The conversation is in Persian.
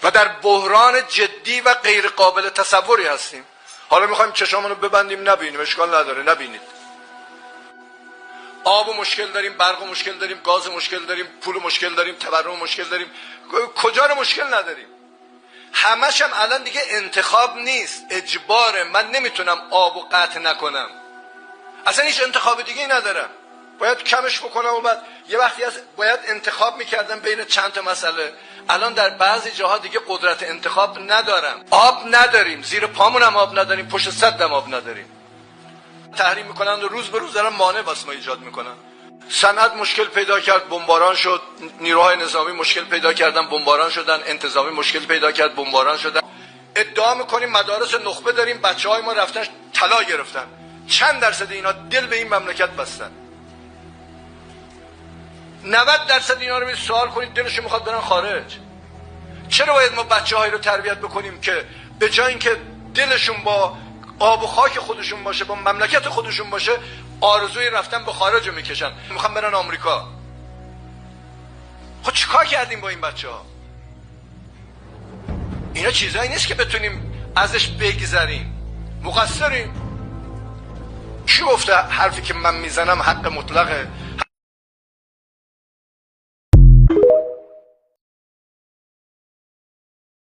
و در بحران جدی و غیر قابل تصوری هستیم. حالا میخوایم چشامونو ببندیم نبینیم، اشکال نداره، نبینید. آب و مشکل داریم، برق و مشکل داریم، گاز مشکل داریم، پول مشکل داریم، تورم مشکل داریم، کجا رو مشکل نداریم؟ همش هم الان دیگه انتخاب نیست، اجباره. من نمیتونم آب و قطع نکنم، اصلا هیچ انتخاب دیگه ندارم، باید کمش بکنم. و بعد یه وقتی هست باید انتخاب میکردم بین چند تا مسئله. الان در بعضی جاها دیگه قدرت انتخاب ندارم. آب نداریم، زیر پامون هم آب نداریم، پشت سد هم آب نداریم. تحریم میکنن و روز به روز دارن مانع واسه ما ایجاد میکنن. صنعت مشکل پیدا کرد، بمباران شد. نیروهای نظامی مشکل پیدا کردن، بمباران شدن. انتظامی مشکل پیدا کرد، بمباران شدن. ادعا میکنیم مدارس نخبه داریم، بچهای ما رفتن طلا گرفتن. چند درصد اینا دل به این مملکت بستن؟ 90% اینا رو سوال کنید دلشون میخواد برن خارج. چرا باید ما بچه‌هایی رو تربیت بکنیم که به جای اینکه دلشون با آب و خاک خودشون باشه، با مملکت خودشون باشه، آرزوی رفتن به خارج رو میکشن، میخوان برن آمریکا؟ خب چیکار کردیم با این بچه‌ها؟ اینا چیزایی نیست که بتونیم ازش بگذریم. مقصریم. کی گفته حرفی که من میزنم حق مطلقه؟